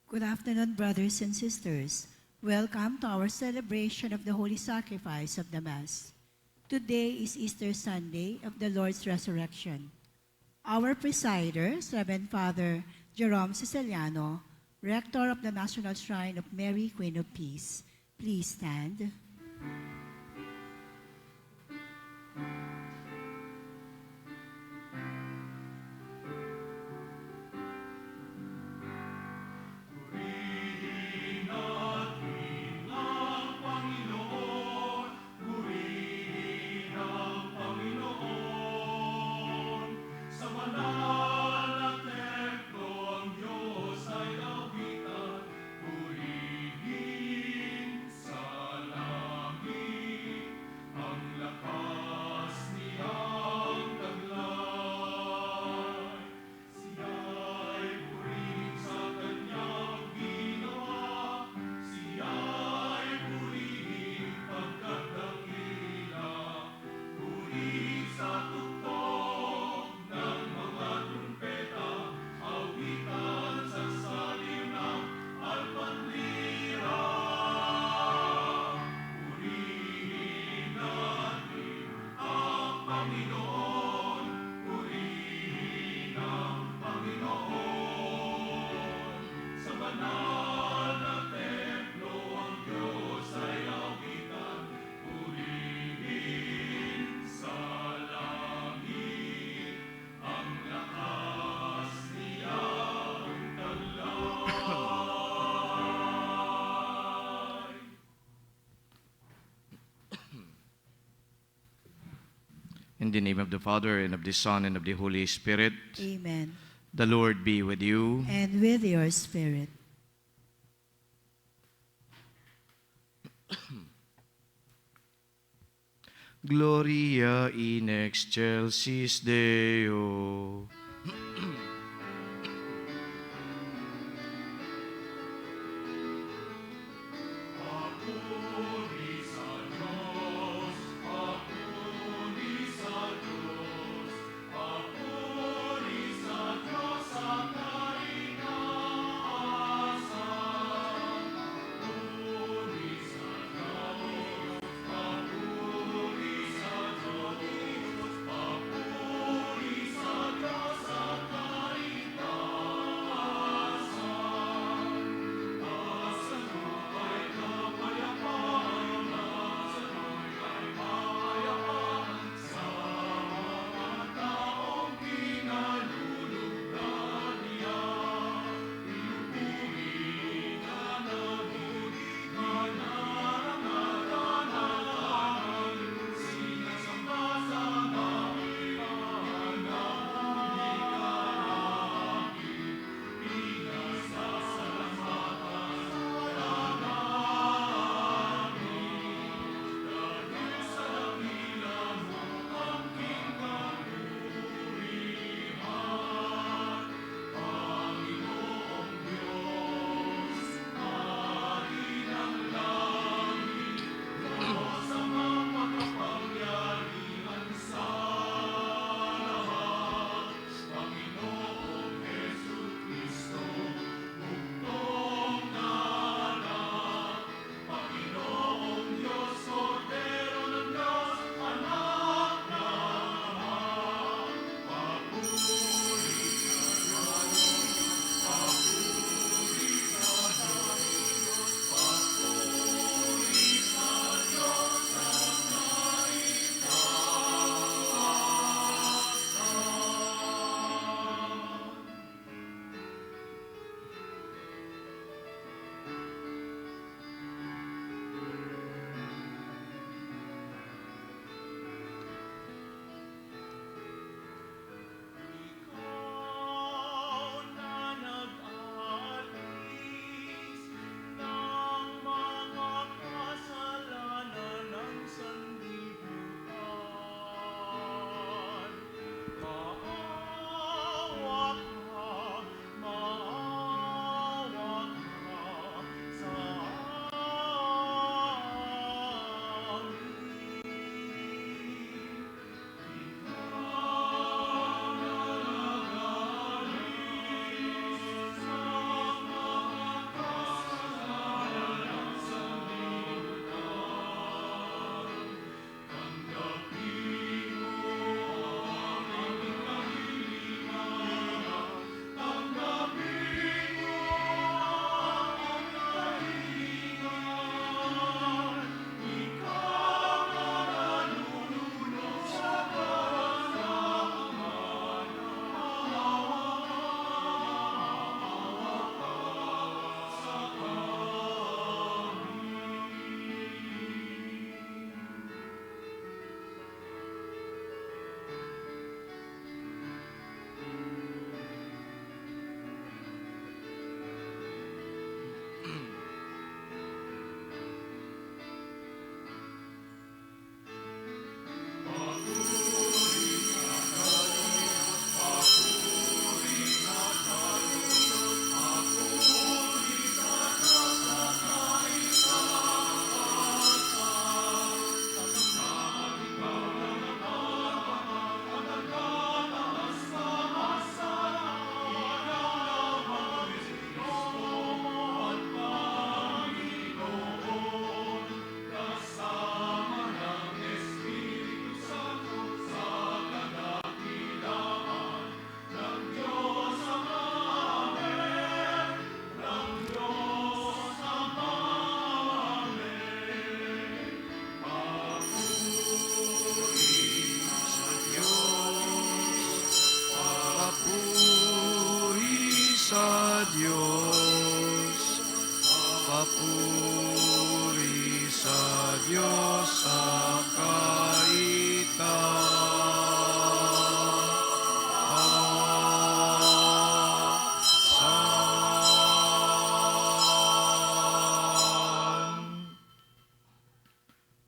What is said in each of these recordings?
Good afternoon, brothers and sisters. Welcome to our celebration of the Holy Sacrifice of the Mass. Today is Easter Sunday of the Lord's Resurrection. Our presider, Reverend Father Jerome Siciliano, Rector of the National Shrine of Mary, Queen of Peace. Please stand. In the name of the Father, and of the Son, and of the Holy Spirit. Amen. The Lord be with you. And with your spirit. Gloria in excelsis Deo. Papuri sa Diyos sa kaitaasan.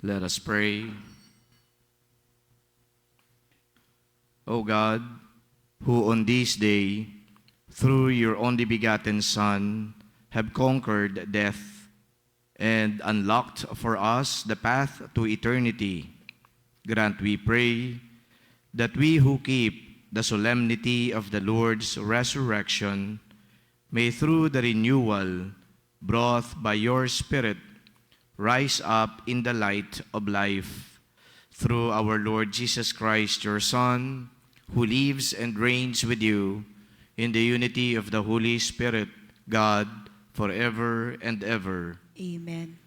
Let us pray. O God, who on this day, through your only begotten Son, have conquered death and unlocked for us the path to eternity, grant, we pray, that we who keep the solemnity of the Lord's resurrection may through the renewal brought by your Spirit rise up in the light of life. Through our Lord Jesus Christ, your Son, who lives and reigns with you in the unity of the Holy Spirit, God, forever and ever. Amen.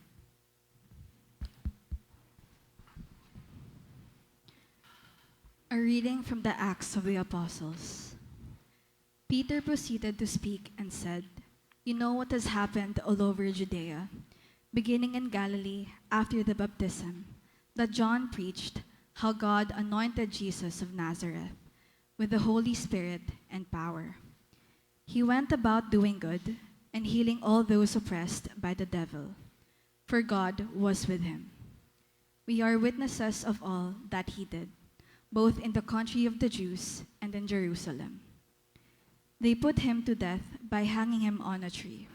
A reading from the Acts of the Apostles. Peter proceeded to speak and said, "You know what has happened all over Judea, beginning in Galilee after the baptism, that John preached, how God anointed Jesus of Nazareth with the Holy Spirit and power. He went about doing good and healing all those oppressed by the devil, for God was with him. We are witnesses of all that he did, both in the country of the Jews and in Jerusalem. They put him to death by hanging him on a tree.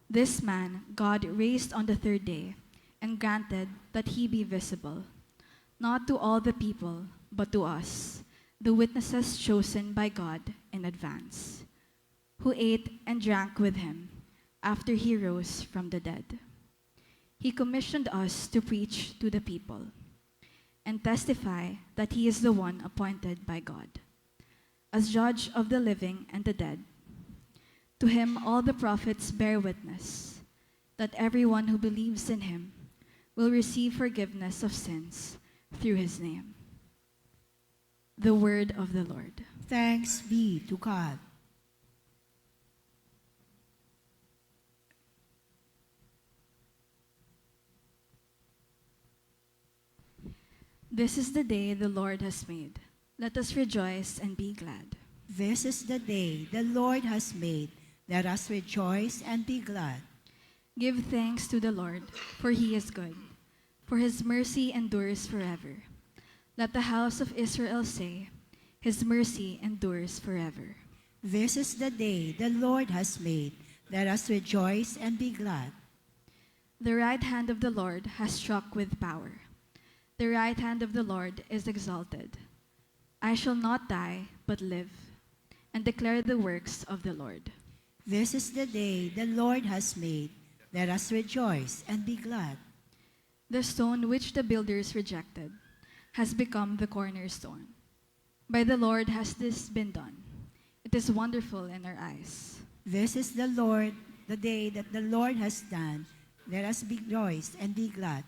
This man God raised on the third day and granted that he be visible, not to all the people, but to us, the witnesses chosen by God in advance, who ate and drank with him after he rose from the dead. He commissioned us to preach to the people and testify that he is the one appointed by God as judge of the living and the dead. To him all the prophets bear witness that everyone who believes in him will receive forgiveness of sins through his name." The word of the Lord. Thanks be to God. This is the day the Lord has made. Let us rejoice and be glad. This is the day the Lord has made. Let us rejoice and be glad. Give thanks to the Lord, for he is good, for his mercy endures forever. Let the house of Israel say, his mercy endures forever. This is the day the Lord has made. Let us rejoice and be glad. The right hand of the Lord has struck with power. The right hand of the Lord is exalted. I shall not die, but live, and declare the works of the Lord. This is the day the Lord has made. Let us rejoice and be glad. The stone which the builders rejected has become the cornerstone. By the Lord has this been done. It is wonderful in our eyes. This is the day that the Lord has done. Let us rejoice and be glad.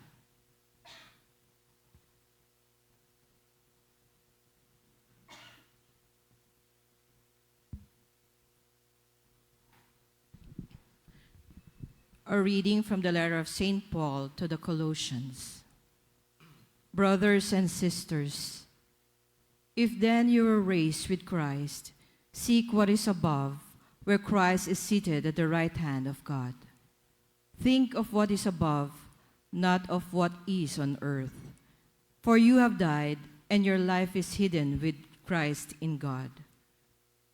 A reading from the letter of St. Paul to the Colossians. Brothers and sisters, if then you were raised with Christ, seek what is above, where Christ is seated at the right hand of God. Think of what is above, not of what is on earth. For you have died, and your life is hidden with Christ in God.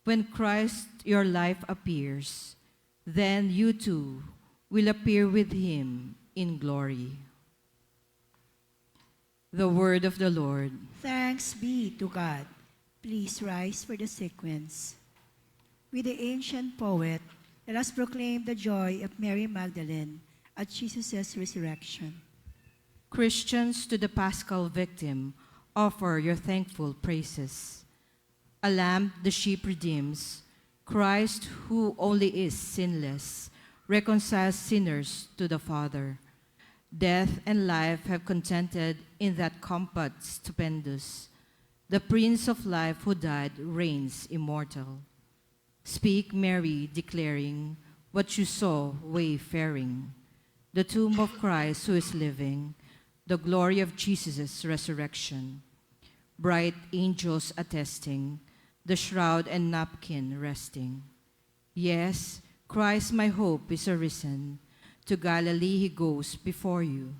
When Christ, your life, appears, then you too will appear with him in glory. The word of the Lord. Thanks be to God. Please rise for the sequence. With the ancient poet, let us proclaim the joy of Mary Magdalene at Jesus' resurrection. Christians, to the Paschal victim, offer your thankful praises. A lamb the sheep redeems, Christ, who only is sinless, reconciles sinners to the Father. Death and life have contented in that combat stupendous. The Prince of Life who died reigns immortal. Speak, Mary, declaring, what you saw wayfaring, the tomb of Christ who is living, the glory of Jesus' resurrection, bright angels attesting, the shroud and napkin resting. Yes, Christ my hope is arisen, to Galilee he goes before you.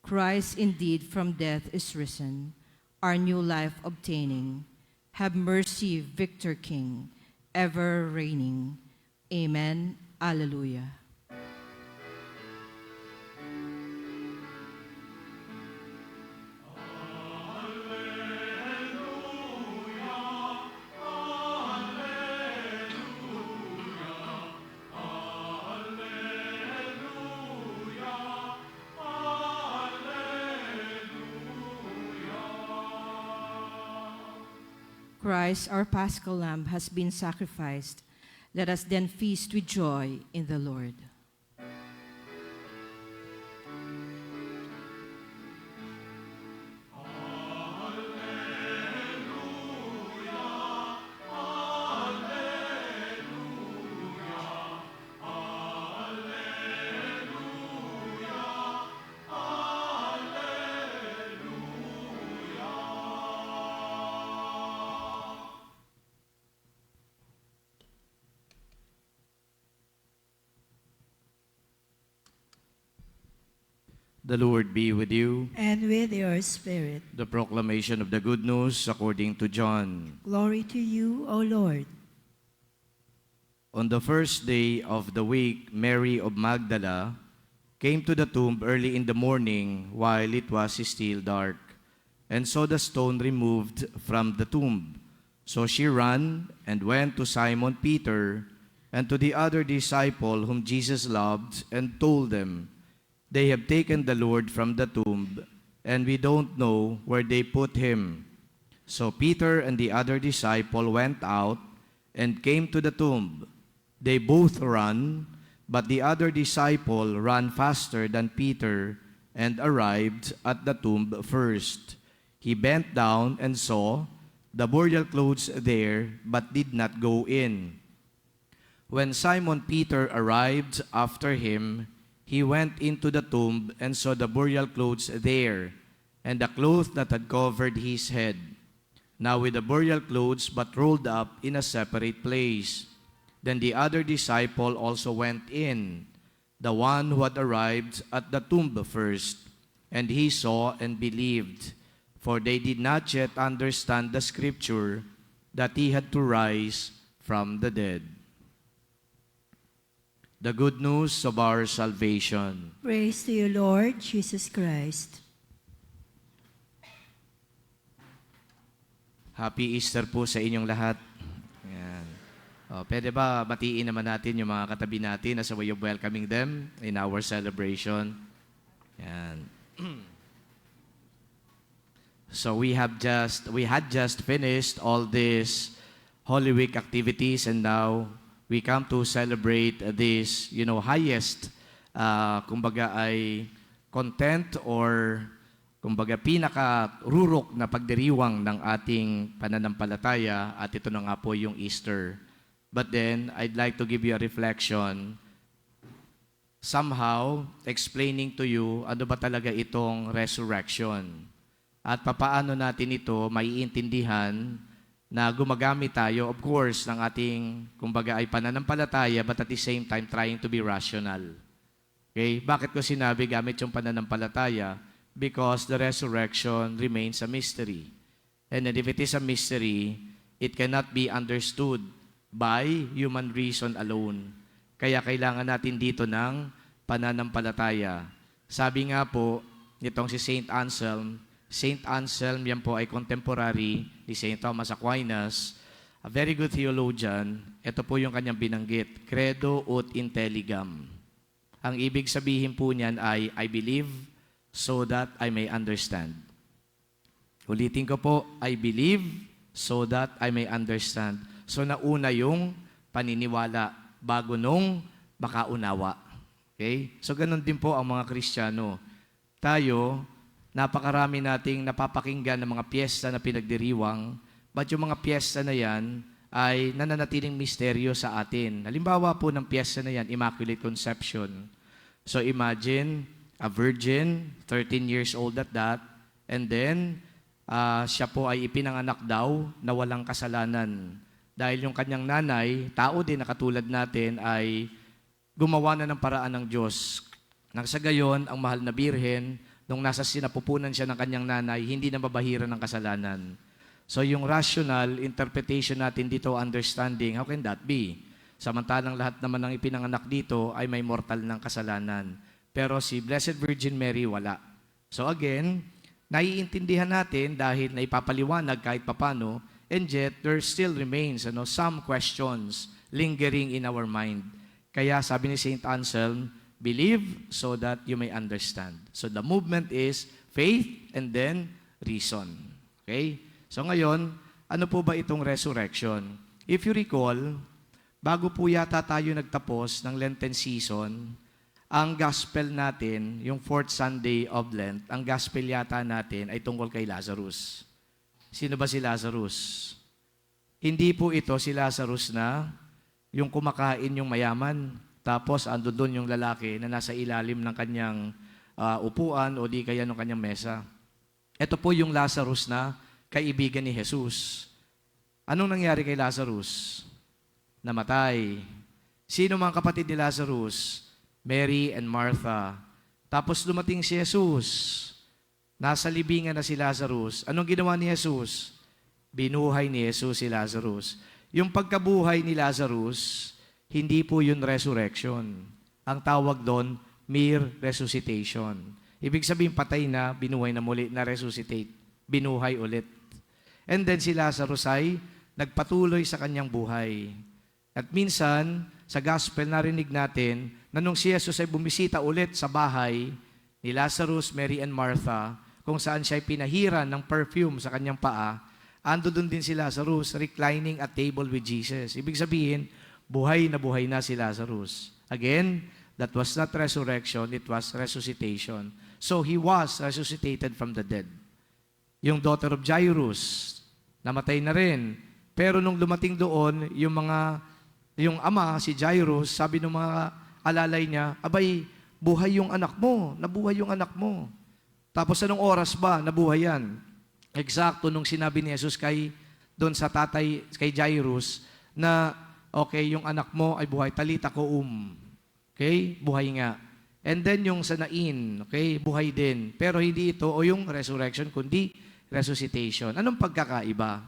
Christ indeed from death is risen, our new life obtaining. Have mercy, Victor King, ever reigning. Amen. Alleluia. Christ, our Paschal Lamb, has been sacrificed. Let us then feast with joy in the Lord. The Lord be with you. And with your spirit. The proclamation of the good news according to John. Glory to you, O Lord. On the first day of the week, Mary of Magdala came to the tomb early in the morning while it was still dark, and saw the stone removed from the tomb. So she ran and went to Simon Peter and to the other disciple whom Jesus loved, and told them, "They have taken the Lord from the tomb, and we don't know where they put him." So Peter and the other disciple went out and came to the tomb. They both ran, but the other disciple ran faster than Peter and arrived at the tomb first. He bent down and saw the burial clothes there, but did not go in. When Simon Peter arrived after him, he went into the tomb and saw the burial clothes there, and the cloth that had covered his head, now with the burial clothes but rolled up in a separate place. Then the other disciple also went in, the one who had arrived at the tomb first, and he saw and believed, for they did not yet understand the scripture that he had to rise from the dead. The good news of our salvation. Praise to you, Lord Jesus Christ. Happy Easter po sa inyong lahat. Yan. Pwede ba batiin naman natin yung mga katabi natin as a way of welcoming them in our celebration? Yan. So we had just finished all these Holy Week activities, and now we come to celebrate this, highest, kumbaga ay content or kumbaga pinaka-rurok na pagdiriwang ng ating pananampalataya, at ito na nga po yung Easter. But then, I'd like to give you a reflection, somehow explaining to you ano ba talaga itong resurrection at papaano natin ito maiintindihan na gumagamit tayo, of course, ng ating, kumbaga, ay pananampalataya, but at the same time, trying to be rational. Okay? Bakit ko sinabi gamit yung pananampalataya? Because the resurrection remains a mystery. And if it is a mystery, it cannot be understood by human reason alone. Kaya kailangan natin dito ng pananampalataya. Sabi nga po, nitong si Saint Anselm, yan po ay contemporary ni Saint Thomas Aquinas, a very good theologian. Ito po yung kanyang binanggit, credo ut intelligam. Ang ibig sabihin po niyan ay, I believe so that I may understand. Ulitin ko po, I believe so that I may understand. So nauna yung paniniwala bago nung makaunawa. Okay? So ganun din po ang mga Kristiyano. Tayo, napakarami nating napapakinggan ng mga piyesta na pinagdiriwang, but yung mga piyesta na yan ay nananatiling misteryo sa atin. Halimbawa po ng piyesta na yan, Immaculate Conception. So imagine a virgin, 13 years old at that, and then siya po ay ipinanganak daw na walang kasalanan. Dahil yung kanyang nanay, tao din na katulad natin, ay gumawa na ng paraan ng Diyos. Nang sa gayon, ang mahal na birhen, nung nasa sinapupunan siya ng kanyang nanay, hindi na mabahiran ng kasalanan. So yung rational interpretation natin dito, understanding, how can that be? Samantalang lahat naman ng ipinanganak dito ay may mortal ng kasalanan. Pero si Blessed Virgin Mary, wala. So again, naiintindihan natin dahil naipapaliwanag kahit papano, and yet there still remains some questions lingering in our mind. Kaya sabi ni St. Anselm, believe so that you may understand. So the movement is faith and then reason. Okay? So ngayon, ano po ba itong resurrection? If you recall, bago po yata tayo nagtapos ng Lenten season, ang gospel natin, yung 4th Sunday of Lent, ang gospel yata natin ay tungkol kay Lazarus. Sino ba si Lazarus? Hindi po ito si Lazarus na yung kumakain yung mayaman, tapos ando doon yung lalaki na nasa ilalim ng kanyang upuan o di kaya ng kanyang mesa. Ito po yung Lazarus na kaibigan ni Jesus. Anong nangyari kay Lazarus? Namatay. Sino mga kapatid ni Lazarus? Mary and Martha. Tapos dumating si Jesus. Nasa libingan na si Lazarus. Anong ginawa ni Jesus? Binuhay ni Jesus si Lazarus. Yung pagkabuhay ni Lazarus, hindi po yun resurrection. Ang tawag doon, mere resuscitation. Ibig sabihin, patay na, binuhay na muli, na resuscitate. Binuhay ulit. And then si Lazarus ay nagpatuloy sa kanyang buhay. At minsan, sa gospel narinig natin na nung si Jesus ay bumisita ulit sa bahay ni Lazarus, Mary, and Martha, kung saan siya ay pinahiran ng perfume sa kanyang paa, ando doon din si Lazarus reclining at table with Jesus. Ibig sabihin, buhay na si Lazarus. Again, that was not resurrection, it was resuscitation. So he was resuscitated from the dead. Yung daughter of Jairus, namatay na rin. Pero nung dumating doon, yung ama, si Jairus, sabi ng mga alalay niya, abay, buhay yung anak mo, nabuhay yung anak mo. Tapos anong oras ba nabuhay yan? Eksakto nung sinabi ni Jesus doon sa tatay, kay Jairus, na okay, yung anak mo ay buhay, talita ko Okay, buhay nga. And then yung sa Nain, okay, buhay din. Pero hindi ito o yung resurrection, kundi resuscitation. Anong pagkakaiba?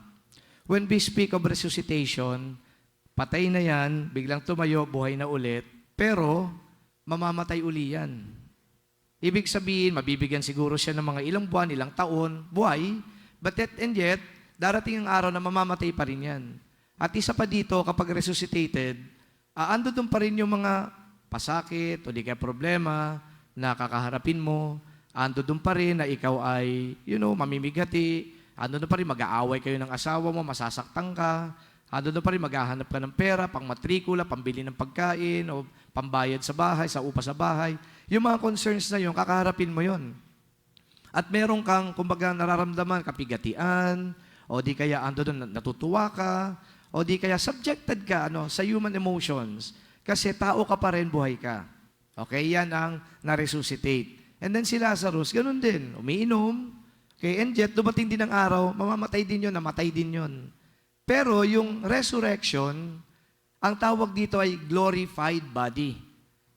When we speak of resuscitation, patay na yan, biglang tumayo, buhay na ulit, pero mamamatay uli yan. Ibig sabihin, mabibigyan siguro siya ng mga ilang buwan, ilang taon, buhay, but yet, darating ang araw na mamamatay pa rin yan. At isa pa dito, kapag resuscitated, ando doon pa rin yung mga pasakit o di kaya problema na kakaharapin mo, ando doon pa rin na ikaw ay, mamimigati, ando doon pa rin mag-aaway kayo ng asawa mo, masasaktan ka, ando doon pa rin maghahanap ka ng pera, pang matrikula, pambili ng pagkain, o pambayad sa bahay, sa upa sa bahay. Yung mga concerns na yun, kakaharapin mo yun. At meron kang, kumbaga, nararamdaman, kapigatian, o di kaya ando doon, natutuwa ka, o di kaya subjected ka sa human emotions. Kasi tao ka pa rin, buhay ka. Okay, yan ang na-resuscitate. And then si Lazarus, ganun din, umiinom. Okay, and yet, dumating din ang araw, mamamatay din yun, namatay din yun. Pero yung resurrection, ang tawag dito ay glorified body.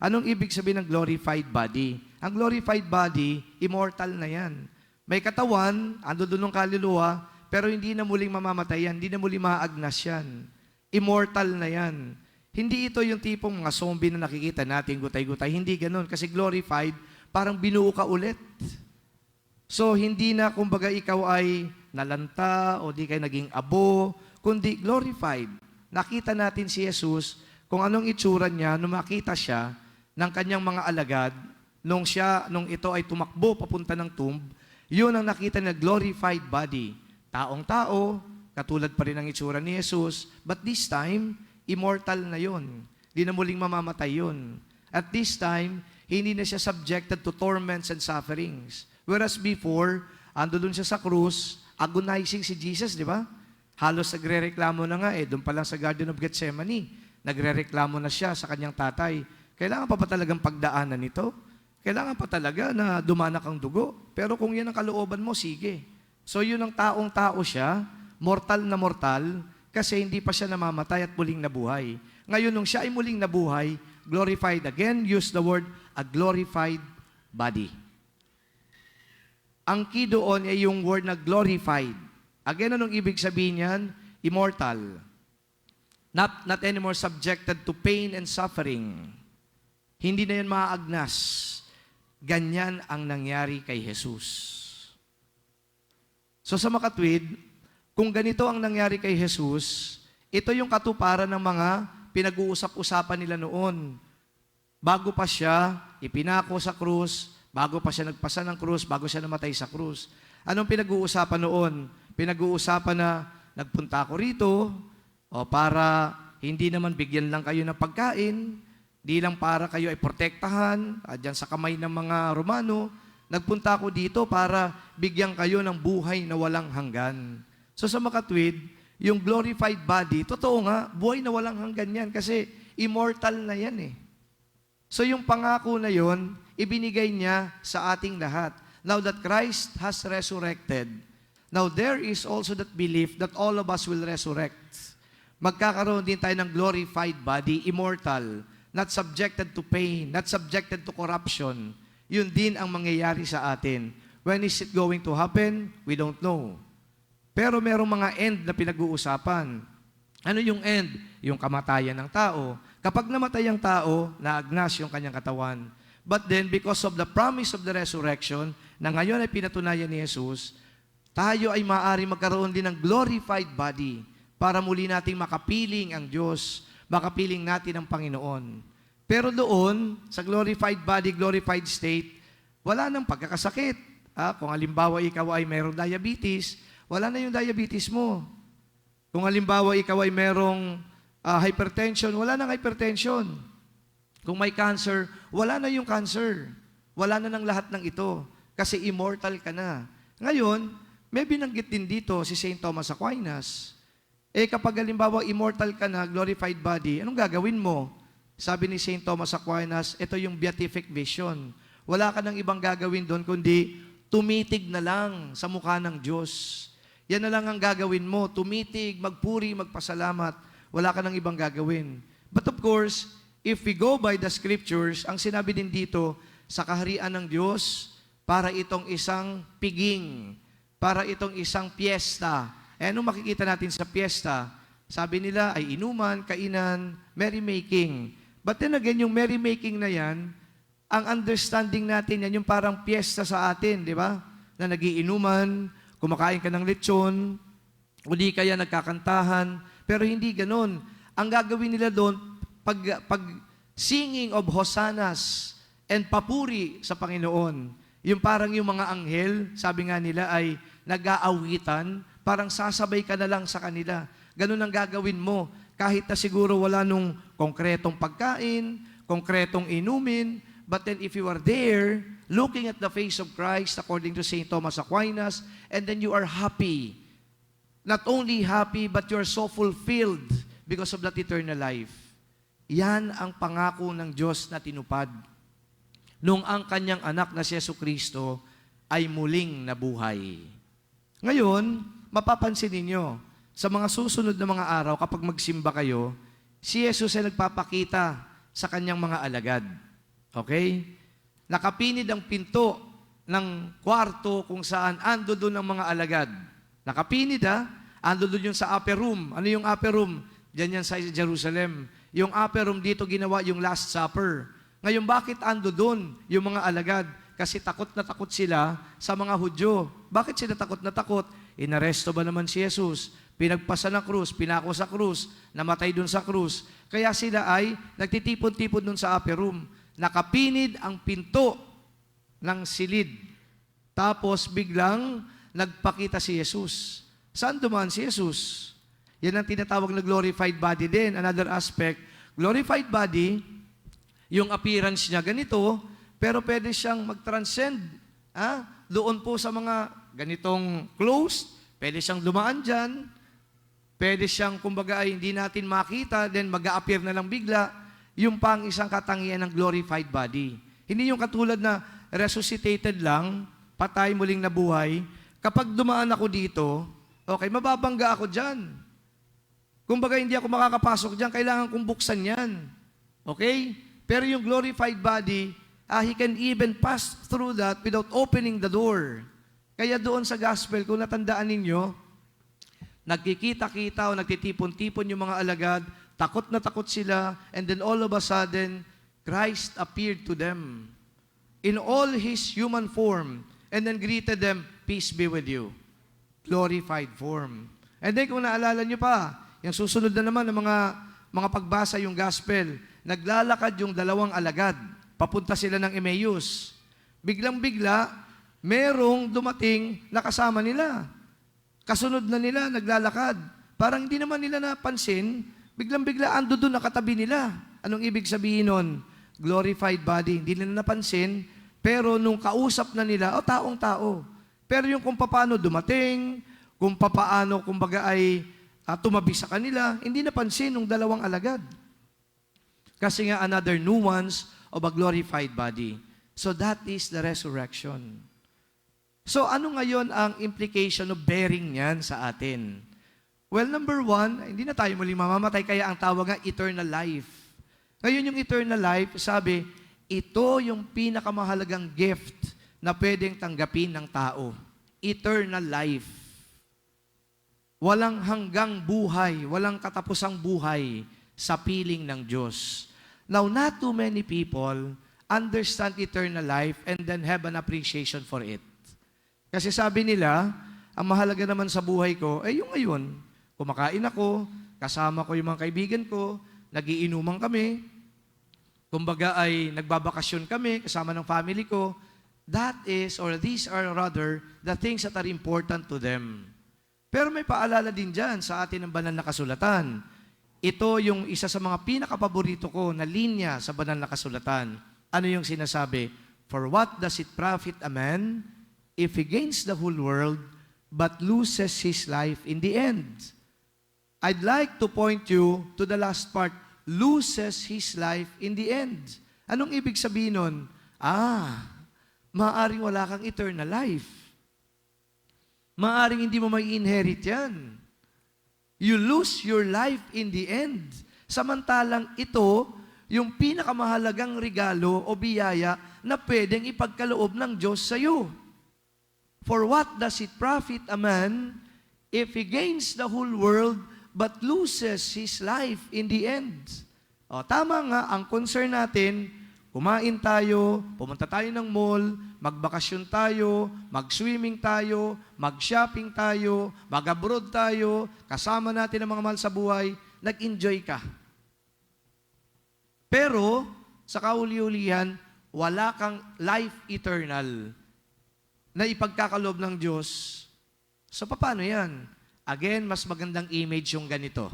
Anong ibig sabihin ng glorified body? Ang glorified body, immortal na yan. May katawan, ando doon ng kaluluwa, pero hindi na muling mamamatay yan, hindi na muling maagnas yan. Immortal na yan. Hindi ito yung tipong mga zombie na nakikita natin, gutay-gutay. Hindi ganun. Kasi glorified, parang binuo ka ulit. So, hindi na, kumbaga, ikaw ay nalanta o di kayo naging abo, kundi glorified. Nakita natin si Jesus kung anong itsura niya nung makita siya ng kanyang mga alagad nung ito ay tumakbo papunta ng tomb, yun ang nakita na glorified body. Taong-tao, katulad pa rin ang itsura ni Jesus, but this time, immortal na yun. Di na muling mamamatay yun. At this time, hindi na siya subjected to torments and sufferings. Whereas before, ando dun siya sa krus, agonizing si Jesus, di ba? Halos nagre-reklamo na nga doon pa lang sa Garden of Gethsemane, nagre-reklamo na siya sa kanyang tatay. Kailangan pa ba talagang pagdaanan nito? Kailangan pa talaga na dumanak ang dugo? Pero kung yan ang kalooban mo, sige. So yun ang taong-tao siya, mortal na mortal, kasi hindi pa siya namamatay at muling nabuhay. Ngayon, nung siya ay muling nabuhay, glorified again, use the word, a glorified body. Ang key doon ay yung word na glorified. Again, anong ibig sabihin yan? Immortal. Not anymore subjected to pain and suffering. Hindi na yan maaagnas. Ganyan ang nangyari kay Jesus. So sa makatwid, kung ganito ang nangyari kay Jesus, ito yung katuparan ng mga pinag-uusap-usapan nila noon. Bago pa siya ipinako sa krus, bago pa siya nagpasa ng krus, bago siya namatay sa krus. Anong pinag-uusapan noon? Pinag-uusapan na nagpunta ako rito para hindi naman bigyan lang kayo ng pagkain, di lang para kayo ay protektahan dyan sa kamay ng mga Romano. Nagpunta ako dito para bigyan kayo ng buhay na walang hanggan. So sa makatwid, yung glorified body, totoo nga, buhay na walang hanggan yan kasi immortal na yan eh. So yung pangako na yon, ibinigay niya sa ating lahat. Now that Christ has resurrected, now there is also that belief that all of us will resurrect. Magkakaroon din tayo ng glorified body, immortal, not subjected to pain, not subjected to corruption. Yun din ang mangyayari sa atin. When is it going to happen? We don't know. Pero merong mga end na pinag-uusapan. Ano yung end? Yung kamatayan ng tao. Kapag namatay ang tao, naagnas yung kanyang katawan. But then, because of the promise of the resurrection, na ngayon ay pinatunayan ni Jesus, tayo ay maaari magkaroon din ng glorified body para muli nating makapiling ang Diyos, makapiling natin ang Panginoon. Pero doon, sa glorified body, glorified state, wala nang pagkakasakit. Kung halimbawa ikaw ay mayroong diabetes, wala na yung diabetes mo. Kung halimbawa ikaw ay mayroong hypertension, wala nang hypertension. Kung may cancer, wala na yung cancer. Wala na ng lahat ng ito. Kasi immortal ka na. Ngayon, may binanggit din dito si St. Thomas Aquinas. Kapag halimbawa immortal ka na, glorified body, anong gagawin mo? Sabi ni St. Thomas Aquinas, ito yung beatific vision. Wala ka nang ibang gagawin doon, kundi tumitig na lang sa mukha ng Diyos. Yan na lang ang gagawin mo, tumitig, magpuri, magpasalamat. Wala ka nang ibang gagawin. But of course, if we go by the scriptures, ang sinabi din dito, sa kaharian ng Diyos, para itong isang piging, para itong isang piyesta. Anong makikita natin sa piyesta? Sabi nila ay inuman, kainan, merrymaking. But then again, yung merrymaking na yan, ang understanding natin yan, yung parang piyesta sa atin, di ba? Na nagiinuman, kumakain ka ng lechon, o di kaya nagkakantahan, pero hindi ganon. Ang gagawin nila doon, pag singing of hosanas and papuri sa Panginoon, yung parang yung mga anghel, sabi nga nila ay nag-aawitan, parang sasabay ka na lang sa kanila. Ganun ang gagawin mo, kahit na siguro wala nung konkretong pagkain, konkretong inumin, but then if you are there, looking at the face of Christ, according to St. Thomas Aquinas, and then you are happy. Not only happy, but you are so fulfilled because of that eternal life. Yan ang pangako ng Diyos na tinupad nung ang kanyang anak na si Jesucristo ay muling nabuhay. Ngayon, mapapansin ninyo, sa mga susunod na mga araw, kapag magsimba kayo, si Jesus ay nagpapakita sa kanyang mga alagad. Okay? Nakapinid ang pinto ng kwarto kung saan ando doon ang mga alagad. Nakapinid ando doon yung sa upper room. Ano yung upper room? Diyan yan sa Jerusalem. Yung upper room dito ginawa yung Last Supper. Ngayon, bakit ando doon yung mga alagad? Kasi takot na takot sila sa mga Hudyo. Bakit sila takot na takot? Inaresto ba naman si Jesus? Pinagpasa ng krus, pinako sa krus, namatay doon sa krus. Kaya sila ay nagtitipon-tipon doon sa upper room. Nakapinid ang pinto ng silid. Tapos biglang nagpakita si Jesus. Saan dumaan si Jesus? Yan ang tinatawag na glorified body din. Another aspect, glorified body, yung appearance niya ganito, pero pwede siyang mag-transcend. Doon po sa mga ganitong clothes, pwede siyang dumaan dyan. Pwede siyang, kumbaga, ay hindi natin makita, then mag-a-appear na lang bigla, yung pang isang katangian ng glorified body. Hindi yung katulad na resuscitated lang, patay muling nabuhay. Kapag dumaan ako dito, okay, mababangga ako dyan. Kumbaga, hindi ako makakapasok dyan, kailangan kong buksan yan. Okay? Pero yung glorified body, he can even pass through that without opening the door. Kaya doon sa gospel, kung natandaan ninyo, nagkikita-kita o nagtitipon-tipon yung mga alagad, takot na takot sila, and then all of a sudden, Christ appeared to them in all His human form, and then greeted them, "Peace be with you." Glorified form. And then kung naalala nyo pa, yung susunod na naman ng mga pagbasa yung gospel, naglalakad yung dalawang alagad, papunta sila ng Emmaus. Biglang-bigla, merong dumating na kasama nila. Kasunod na nila, naglalakad. Parang hindi naman nila napansin, biglang-bigla ando doon nakatabi nila. Anong ibig sabihin nun? Glorified body. Hindi nila napansin, pero nung kausap na nila, taong-tao. Pero yung kung paano dumating, kung paano, kumbaga ay tumabi sa kanila, hindi napansin ng dalawang alagad. Kasi nga another nuance of a glorified body. So that is the resurrection. So ano ngayon ang implication of bearing niyan sa atin? Well, number one, hindi na tayo muling mamamatay, kaya ang tawag nga eternal life. Ngayon yung eternal life, sabi, ito yung pinakamahalagang gift na pwedeng tanggapin ng tao. Eternal life. Walang hanggang buhay, walang katapusang buhay sa piling ng Diyos. Now, not too many people understand eternal life and then have an appreciation for it. Kasi sabi nila, ang mahalaga naman sa buhay ko, yung ngayon, kumakain ako, kasama ko yung mga kaibigan ko, nagiinuman kami, kumbaga ay nagbabakasyon kami, kasama ng family ko. That is, or these are rather, the things that are important to them. Pero may paalala din dyan sa atin ng banal na kasulatan. Ito yung isa sa mga pinakapaborito ko na linya sa banal na kasulatan. Ano yung sinasabi? For what does it profit a man if he gains the whole world but loses his life in the end? I'd like to point you to the last part, loses his life in the end. Anong ibig sabihin nun? Maaaring wala kang eternal life. Maaaring hindi mo may inherit yan. You lose your life in the end. Samantalang ito, yung pinakamahalagang regalo o biyaya na pwedeng ipagkaloob ng Diyos sa iyo. For what does it profit a man if he gains the whole world but loses his life in the end? Tama nga, ang concern natin, kumain tayo, pumunta tayo ng mall, magbakasyon tayo, mag-swimming tayo, mag-shopping tayo, mag-abroad tayo, kasama natin ang mga mahal sa buhay, nag-enjoy ka. Pero, sa kauli-ulihan, wala kang life eternal na ipagkakaloob ng Diyos. So, paano yan? Again, mas magandang image yung ganito.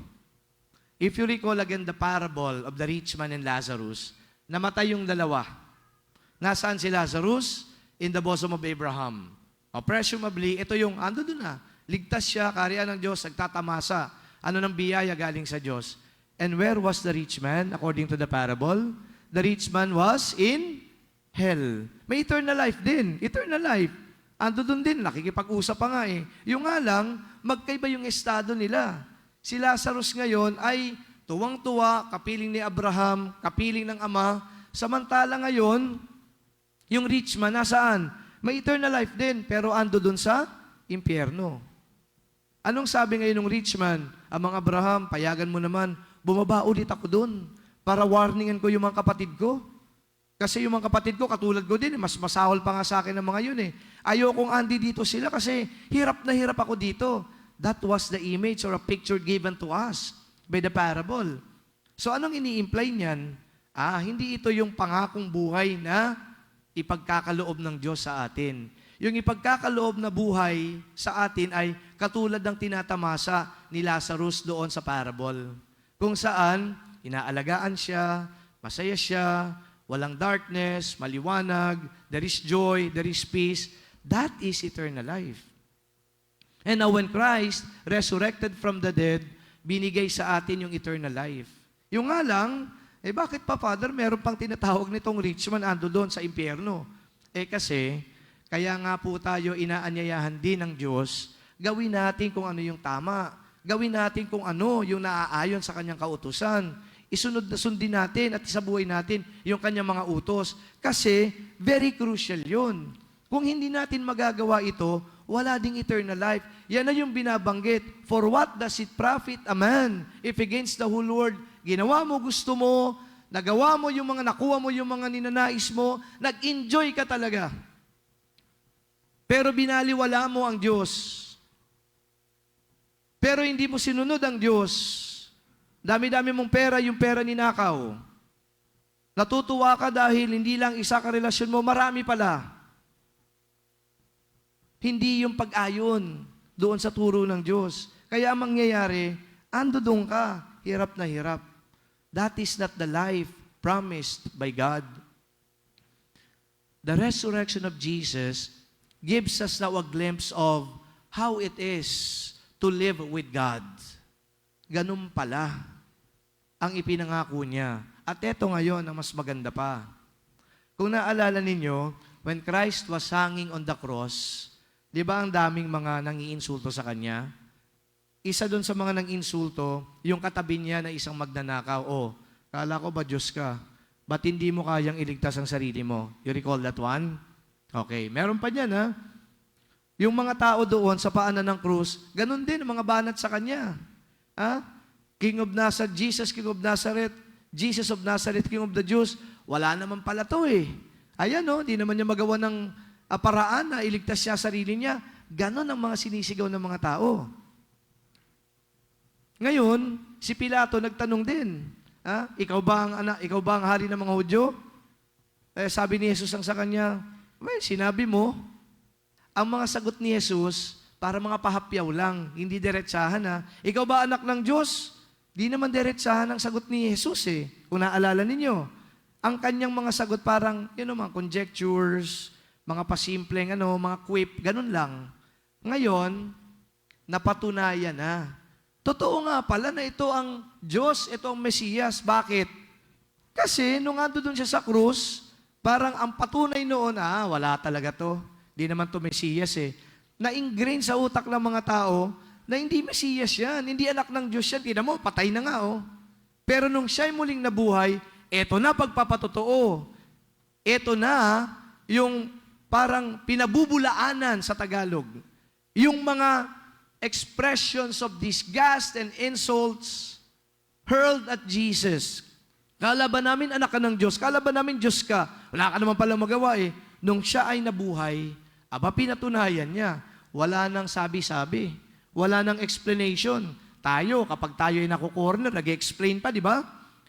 If you recall again the parable of the rich man and Lazarus, namatay yung dalawa. Nasaan si Lazarus? In the bosom of Abraham. Presumably, ito yung, ando doon na. Ligtas siya, kaharian ng Diyos, nagtatamasa. Ano ng biyaya galing sa Diyos? And where was the rich man, according to the parable? The rich man was in hell. May eternal life din. Eternal life. Ando doon din, nakikipag-usap pa nga eh. Yung nga lang, magkaiba yung estado nila. Si Lazarus ngayon ay tuwang-tuwa, kapiling ni Abraham, kapiling ng ama. Samantala ngayon, yung rich man, nasaan? May eternal life din, pero ando doon sa impyerno. Anong sabi ngayon ng rich man? Amang Abraham, payagan mo naman, bumaba ulit ako doon para warningan ko yung mga kapatid ko. Kasi yung mga kapatid ko, katulad ko din, mas masahol pa nga sa akin ng mga yun eh. Ayokong andi dito sila kasi hirap na hirap ako dito. That was the image or a picture given to us by the parable. So anong ini-imply niyan? Hindi ito yung pangakong buhay na ipagkakaloob ng Diyos sa atin. Yung ipagkakaloob na buhay sa atin ay katulad ng tinatamasa ni Lazarus doon sa parable. Kung saan, inaalagaan siya, masaya siya, walang darkness, maliwanag, there is joy, there is peace. That is eternal life. And now when Christ resurrected from the dead, binigay sa atin yung eternal life. Yung nga lang, bakit pa, Father, meron pang tinatawag nitong rich man ando doon sa impyerno? Kasi, kaya nga po tayo inaanyayahan din ng Diyos, gawin natin kung ano yung tama. Gawin natin kung ano yung naaayon sa kanyang kautusan. Sundin natin at isabuhay natin yung kanyang mga utos. Kasi, very crucial yun. Kung hindi natin magagawa ito, wala ding eternal life. Yan na yung binabanggit. For what does it profit a man if against the whole world, ginawa mo, gusto mo, nagawa mo yung mga nakuha mo, yung mga ninanais mo, nag-enjoy ka talaga. Pero binaliwala mo ang Diyos. Pero hindi mo sinunod ang Diyos. Dami-dami mong pera, yung pera ninakaw. Natutuwa ka dahil hindi lang isa ka relasyon mo, marami pala. Hindi yung pag-ayon doon sa turo ng Diyos. Kaya ang mangyayari, ando doon ka, hirap na hirap. That is not the life promised by God. The resurrection of Jesus gives us now a glimpse of how it is to live with God. Ganun pala ang ipinangako niya. At eto ngayon ang mas maganda pa. Kung naalala ninyo, when Christ was hanging on the cross, di ba ang daming mga nangiinsulto sa Kanya? Isa doon sa mga nanginsulto, yung katabi niya na isang magnanakaw, kala ko ba Diyos ka? Ba't hindi mo kayang iligtas ang sarili mo? You recall that one? Okay, meron pa niyan ha? Yung mga tao doon sa paanan ng krus, ganun din ang mga banat sa Kanya. King of Nazareth, Jesus, King of Nazareth, Jesus of Nazareth, King of the Jews, wala naman pala to Ayan di naman niya magawa ng paraan na iligtas siya sarili niya. Ganon ang mga sinisigaw ng mga tao. Ngayon, si Pilato nagtanong din, ikaw ba ang anak, ikaw ba ang hari ng mga Hudyo? Sabi ni Jesus ang sa kanya, sinabi mo. Ang mga sagot ni Jesus, para mga pahapyaw lang, hindi diretsahan Ikaw ba anak ng Diyos? Di naman diretsahan ang sagot ni Jesus Kung naalala ninyo, ang kanyang mga sagot parang, mga conjectures, mga pasimpleng, mga quip, ganun lang. Ngayon, napatunayan na. Totoo nga pala na ito ang Diyos, ito ang Mesiyas. Bakit? Kasi nung ando doon siya sa krus, parang ang patunay noon, wala talaga to. Di naman to Mesiyas Na-ingrain sa utak ng mga tao na hindi Mesiyas yan, hindi anak ng Diyos yan. Tingnan mo, patay na nga Pero nung siya'y muling nabuhay, eto na pagpapatotoo. Eto na yung parang pinabubulaanan sa Tagalog. Yung mga expressions of disgust and insults hurled at Jesus. Kala ba namin anak ka ng Diyos? Kala ba namin Diyos ka? Wala ka naman palang magawa Nung siya ay nabuhay, pinatunayan niya. Wala nang sabi-sabi. Wala nang explanation. Tayo, kapag tayo ay nakukorner, nag-explain pa, di ba?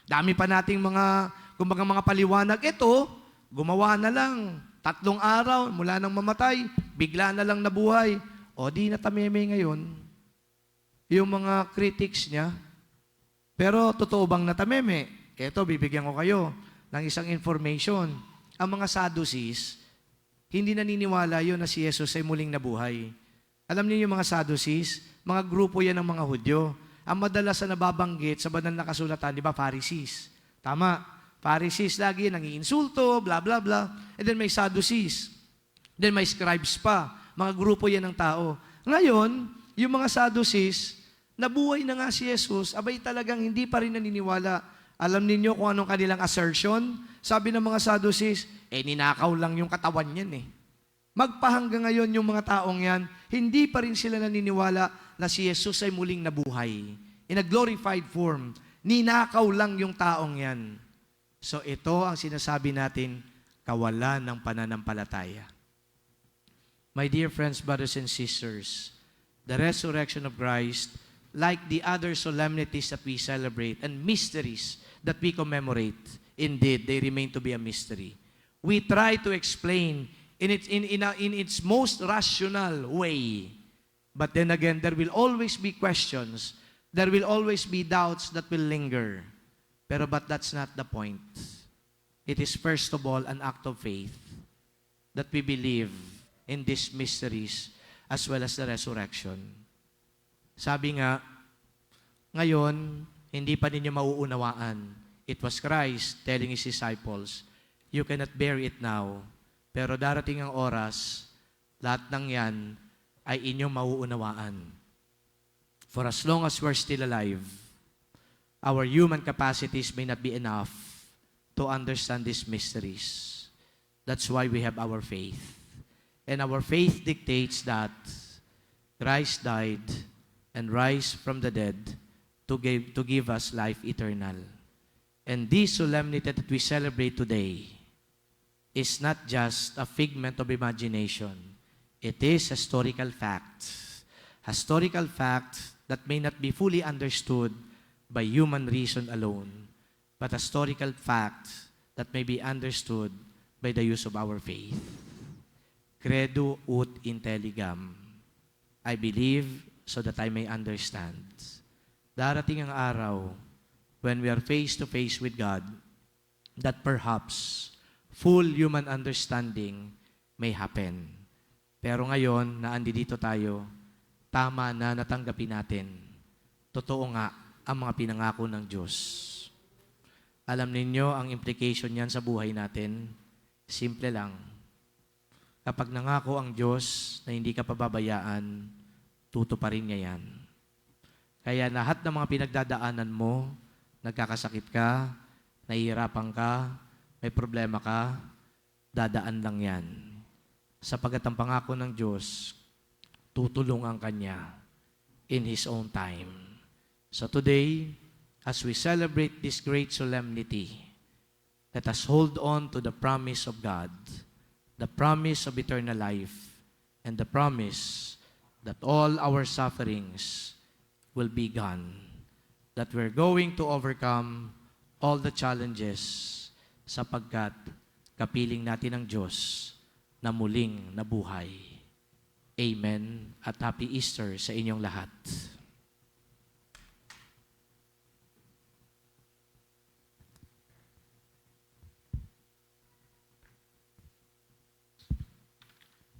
Dami pa nating mga paliwanag. Ito, gumawa na lang. 3 araw, mula nang mamatay, bigla na lang nabuhay. Di natameme ngayon. Yung mga critics niya. Pero totoo bang natameme? Ito, bibigyan ko kayo ng isang information. Ang mga Sadducees, hindi naniniwala yun na si Jesus ay muling nabuhay. Alam niyo yung mga Sadducees, mga grupo yan ng mga Hudyo. Ang madalas na nababanggit sa banal na kasulatan, di ba, Pharisees. Tama. Pharisees lagi nangiinsulto, bla bla bla. And then may Sadducees. Then may scribes pa. Mga grupo yan ng tao. Ngayon, yung mga Sadducees, nabuhay na nga si Jesus, talagang hindi pa rin naniniwala. Alam ninyo kung anong kanilang assertion? Sabi ng mga Sadducees, ninakaw lang yung katawan yan Magpahanggang ngayon yung mga taong yan, hindi pa rin sila naniniwala na si Jesus ay muling nabuhay. In a glorified form, ninakaw lang yung taong yan. So ito ang sinasabi natin, kawalan ng pananampalataya. My dear friends, brothers and sisters, the resurrection of Christ, like the other solemnities that we celebrate and mysteries that we commemorate, indeed, they remain to be a mystery. We try to explain in its most rational way. But then again, there will always be questions. There will always be doubts that will linger. But that's not the point. It is first of all an act of faith that we believe in these mysteries as well as the resurrection. Sabi nga, Ngayon, hindi pa ninyo mauunawaan. It was Christ telling His disciples, you cannot bear it now, pero darating ang oras, lahat ng yan ay inyong mauunawaan. For as long as we're still alive, our human capacities may not be enough to understand these mysteries. That's why we have our faith. And our faith dictates that Christ died and rise from the dead to give us life eternal. And this solemnity that we celebrate today is not just a figment of imagination. It is historical fact. Historical fact that may not be fully understood by human reason alone, but a historical fact that may be understood by the use of our faith. Credo ut intelligam. I believe so that I may understand. Darating ang araw when we are face to face with God, that perhaps full human understanding may happen. Pero ngayon na andito tayo, tama na natanggapin natin. Totoo nga ang mga pinangako ng Diyos. Alam ninyo ang implication niyan sa buhay natin? Simple lang. Kapag nangako ang Diyos na hindi ka pababayaan, tutuparin niya yan. Kaya lahat ng mga pinagdadaanan mo, nagkakasakit ka, nahihirapan ka, may problema ka, dadaan lang yan. Sapagkat ang pangako ng Diyos, tutulungan ka niya in His own time. So today, as we celebrate this great solemnity, let us hold on to the promise of God, the promise of eternal life, and the promise that all our sufferings will be gone, that we're going to overcome all the challenges sapagkat kapiling natin ang Diyos na muling nabuhay. Amen at Happy Easter sa inyong lahat.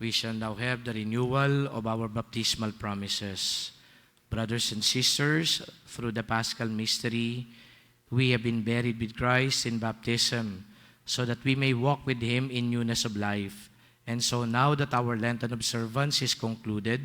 We shall now have the renewal of our baptismal promises. Brothers and sisters, through the Paschal mystery, we have been buried with Christ in baptism, so that we may walk with Him in newness of life. And so now that our Lenten observance is concluded,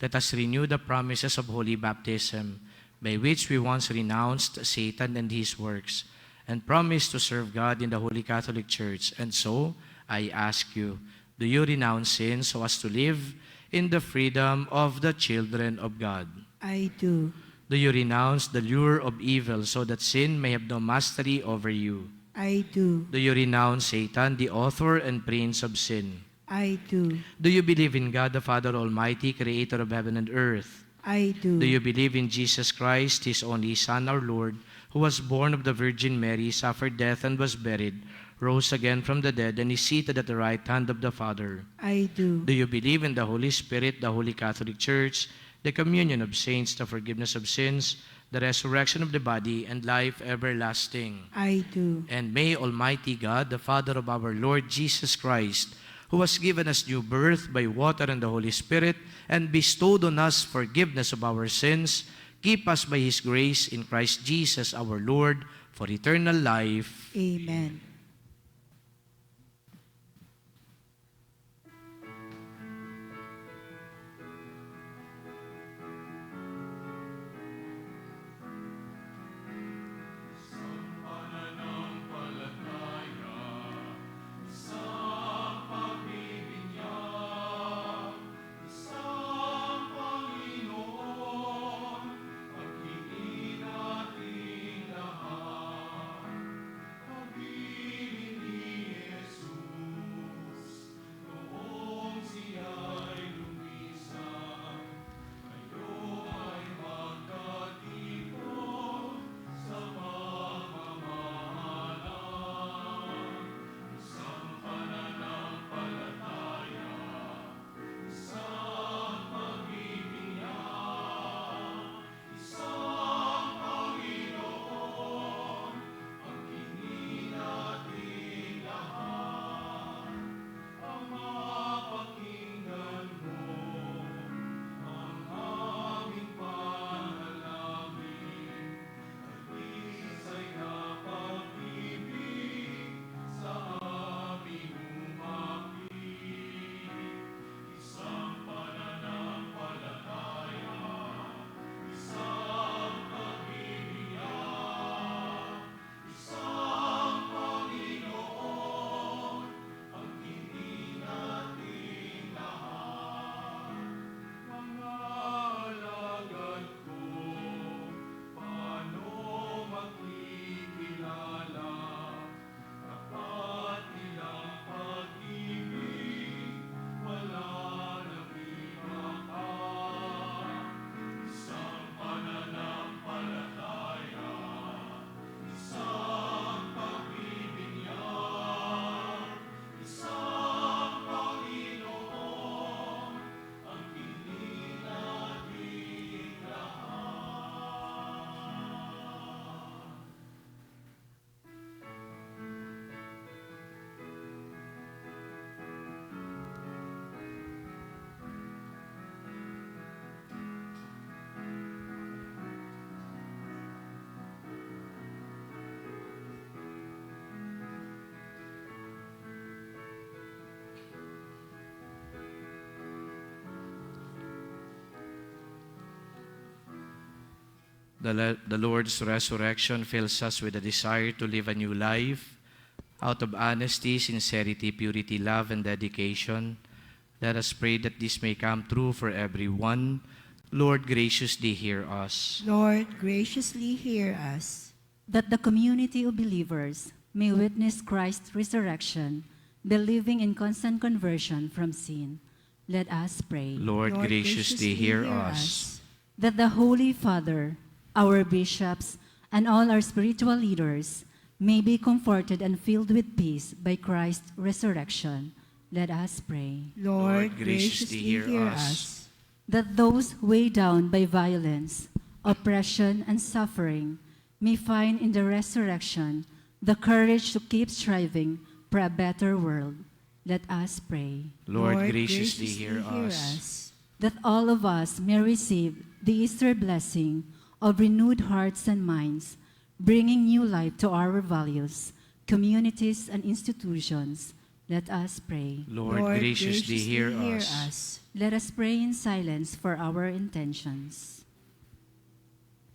let us renew the promises of holy baptism, by which we once renounced Satan and his works, and promised to serve God in the Holy Catholic Church. And so, I ask you, do you renounce sin so as to live in the freedom of the children of God? I do. Do you renounce the lure of evil so that sin may have no mastery over you? I do. Do you renounce Satan, the author and prince of sin? I do. Do you believe in God the Father Almighty, creator of heaven and earth? I do. Do you believe in Jesus Christ, His only Son, our Lord, who was born of the Virgin Mary, suffered death and was buried, rose again from the dead, and is seated at the right hand of the Father? I do. Do you believe in the Holy Spirit, the Holy Catholic Church, the communion of saints, the forgiveness of sins, the resurrection of the body, and life everlasting? I do. And may Almighty God, the Father of our Lord Jesus Christ, who has given us new birth by water and the Holy Spirit, and bestowed on us forgiveness of our sins, keep us by His grace in Christ Jesus our Lord, for eternal life. Amen. The Lord's resurrection fills us with a desire to live a new life out of honesty, sincerity, purity, love, and dedication. Let us pray that this may come true for everyone. Lord, graciously hear us. Lord, graciously hear us. That the community of believers may witness Christ's resurrection, believing in constant conversion from sin. Let us pray. Lord, graciously hear us. That the Holy Father, our bishops, and all our spiritual leaders may be comforted and filled with peace by Christ's resurrection. Let us pray. Lord, Lord, graciously hear us. That those weighed down by violence, oppression, and suffering may find in the resurrection the courage to keep striving for a better world. Let us pray. Lord, graciously hear us. That all of us may receive the Easter blessing of renewed hearts and minds, bringing new life to our values, communities, and institutions. Let us pray. Lord, graciously hear us. Let us pray in silence for our intentions.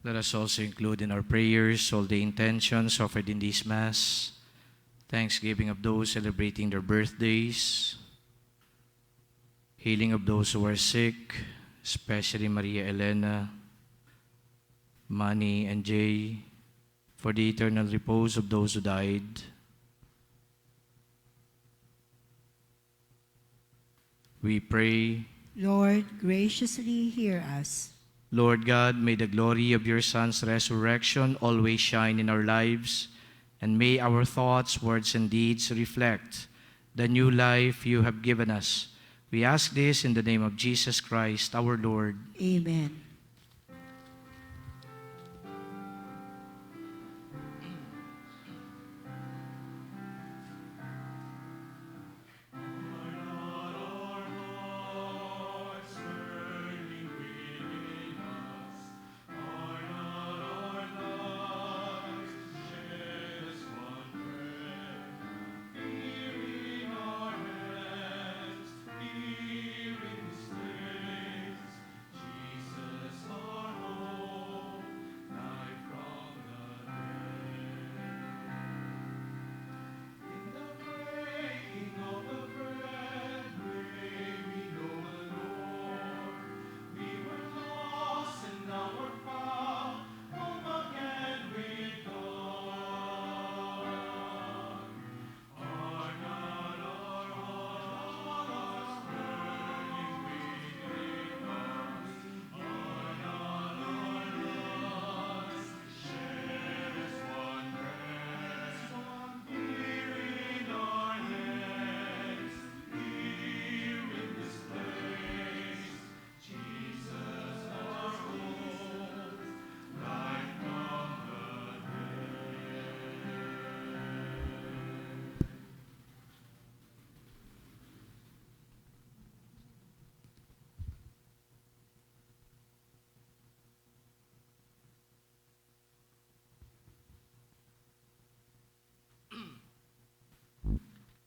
Let us also include in our prayers all the intentions offered in this Mass, thanksgiving of those celebrating their birthdays, healing of those who are sick, especially Maria Elena, Manny, and Jay, for the eternal repose of those who died. We pray, Lord, graciously hear us. Lord God, may the glory of your Son's resurrection always shine in our lives, and may our thoughts, words, and deeds reflect the new life you have given us. We ask this in the name of Jesus Christ, our Lord. Amen.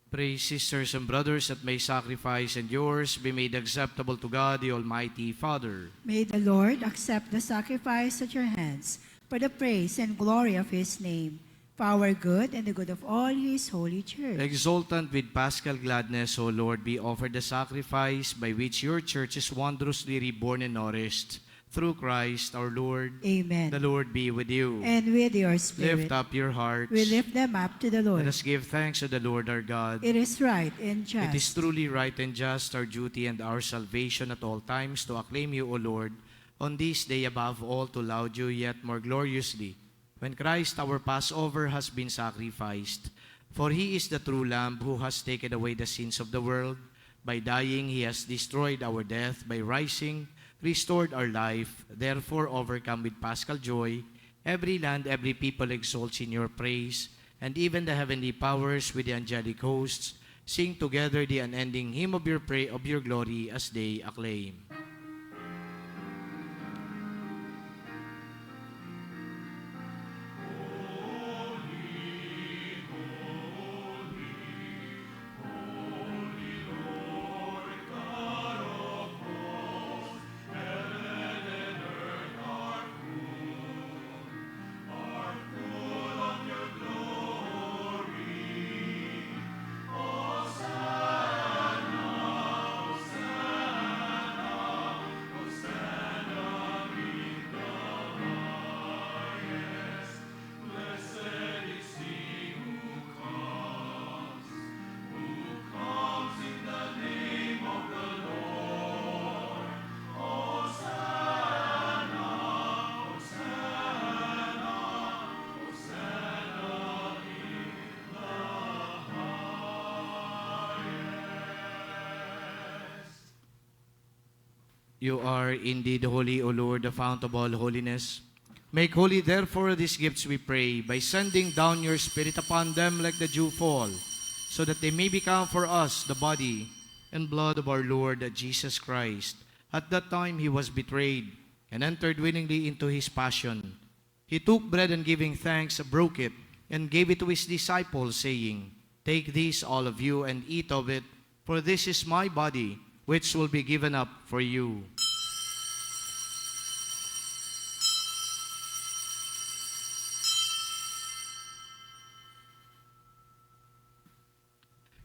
Pray, sisters and brothers, that my sacrifice and yours be made acceptable to God, the Almighty Father. May the Lord accept the sacrifice at your hands for the praise and glory of his name, for our good and the good of all his holy church. Exultant with paschal gladness, O Lord, be offered the sacrifice by which your church is wondrously reborn and nourished. Through Christ our Lord. Amen. The Lord be with you. And with your spirit, Lift up your hearts. we lift them up to the Lord. Let us give thanks to the Lord our God. It is right and just. It is truly right and just, our duty and our salvation at all times, to acclaim you, O Lord, on this day above all to laud you yet more gloriously, when Christ our Passover has been sacrificed. For he is the true Lamb who has taken away the sins of the world. By dying, he has destroyed our death. By rising, restored our life. Therefore, overcome with paschal joy, every land, every people exalts in your praise, and even the heavenly powers with the angelic hosts sing together the unending hymn of your glory as they acclaim. You are indeed holy, O Lord, the fount of all holiness. Make holy, therefore, these gifts, we pray, by sending down your Spirit upon them like the dew fall, so that they may become for us the body and blood of our Lord Jesus Christ. At that time he was betrayed and entered willingly into his passion. He took bread and giving thanks, broke it, and gave it to his disciples, saying, Take this, all of you, and eat of it, for this is my body, which will be given up for you.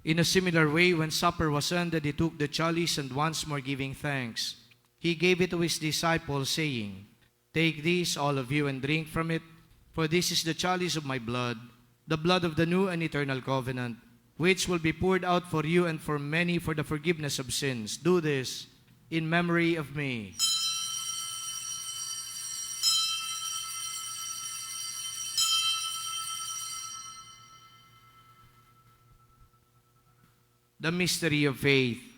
In a similar way, when supper was ended, he took the chalice, and once more giving thanks, he gave it to his disciples, saying, Take this, all of you, and drink from it, for this is the chalice of my blood, the blood of the new and eternal covenant, which will be poured out for you and for many for the forgiveness of sins. Do this in memory of me. The mystery of faith.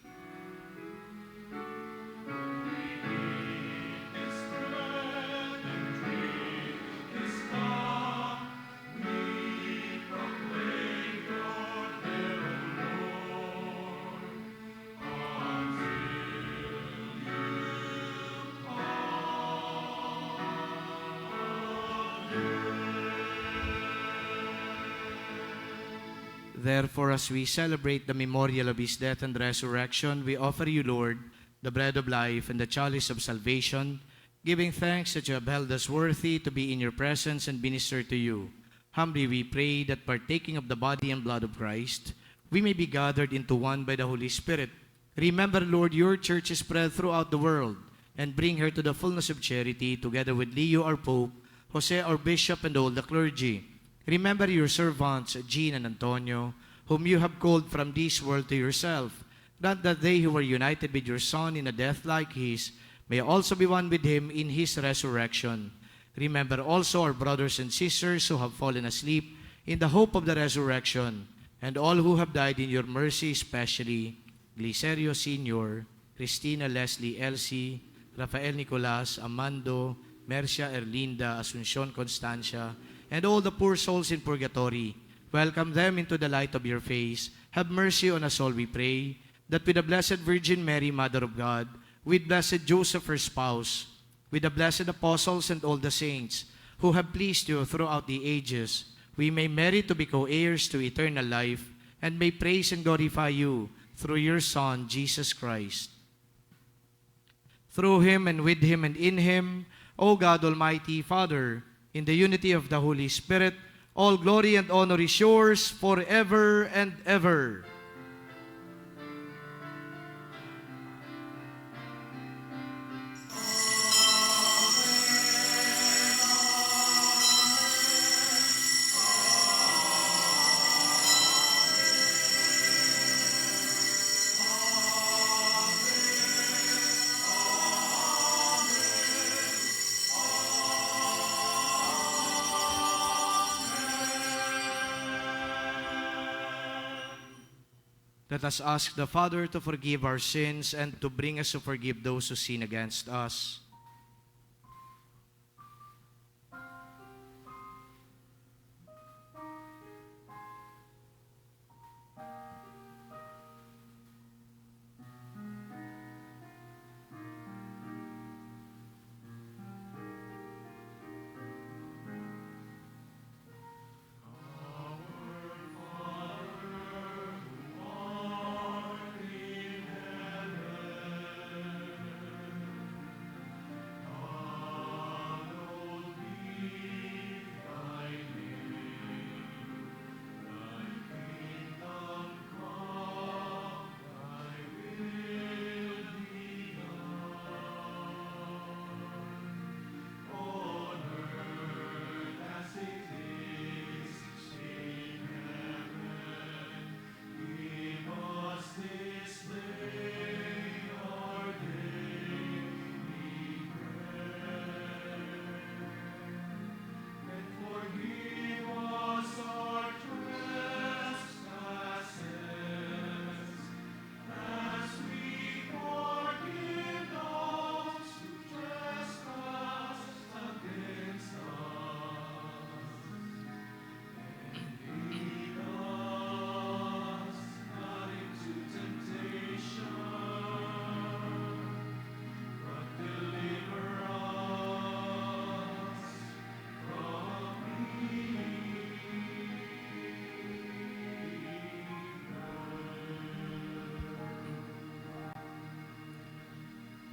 Therefore, as we celebrate the memorial of his death and resurrection, we offer you, Lord, the bread of life and the chalice of salvation, giving thanks that you have held us worthy to be in your presence and minister to you. Humbly we pray that partaking of the body and blood of Christ, we may be gathered into one by the Holy Spirit. Remember, Lord, your church is spread throughout the world, and bring her to the fullness of charity, together with Leo, our Pope, Jose, our Bishop, and all the clergy. Remember your servants, Jean and Antonio, whom you have called from this world to yourself. Grant that they who were united with your Son in a death like his may also be one with him in his resurrection. Remember also our brothers and sisters who have fallen asleep in the hope of the resurrection, and all who have died in your mercy, especially Glicerio Sr., Cristina Leslie Elsie, Rafael Nicolas, Amando, Mercia Erlinda, Asuncion Constancia, and all the poor souls in purgatory. Welcome them into the light of your face. Have mercy on us all, we pray, that with the Blessed Virgin Mary, Mother of God, with Blessed Joseph, her spouse, with the blessed apostles and all the saints who have pleased you throughout the ages, we may merit to be co-heirs to eternal life, and may praise and glorify you through your Son, Jesus Christ. Through him, and with him, and in him, O God, Almighty Father, in the unity of the Holy Spirit, all glory and honor is yours forever and ever. Let us ask the Father to forgive our sins and to bring us to forgive those who sin against us.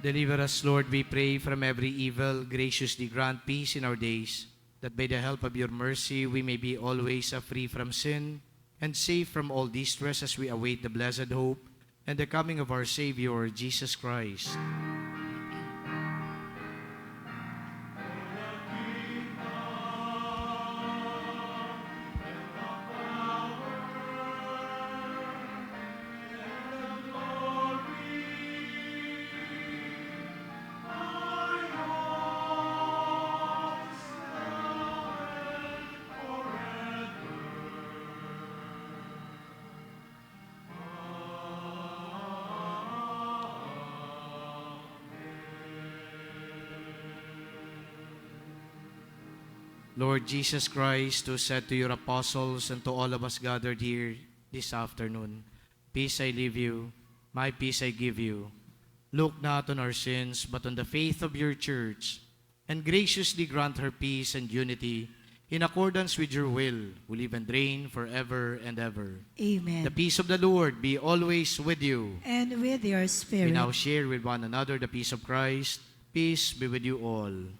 Deliver us, Lord, we pray, from every evil. Graciously grant peace in our days, that by the help of your mercy we may be always free from sin and safe from all distress as we await the blessed hope and the coming of our Savior, Jesus Christ. Lord Jesus Christ, who said to your apostles and to all of us gathered here this afternoon, peace I leave you, my peace I give you. Look not on our sins, but on the faith of your church, and graciously grant her peace and unity in accordance with your will, who live and reign forever and ever. Amen. The peace of the Lord be always with you. And with your We spirit. now share with one another the peace of Christ. Peace be with you all.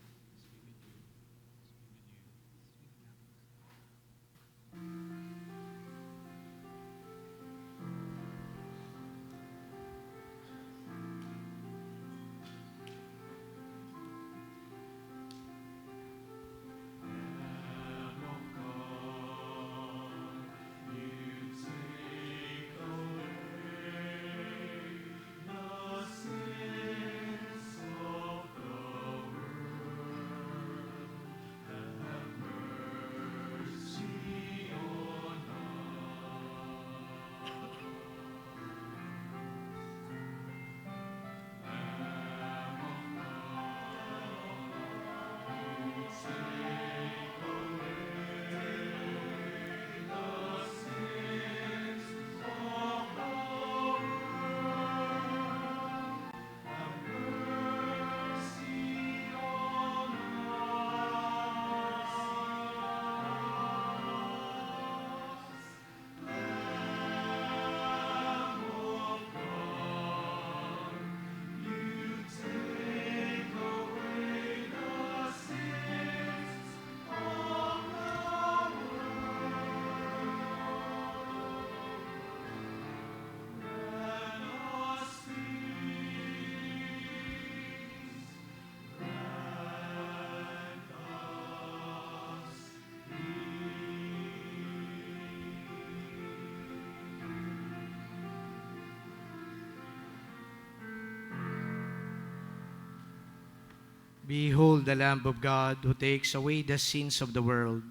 Behold the Lamb of God who takes away the sins of the world.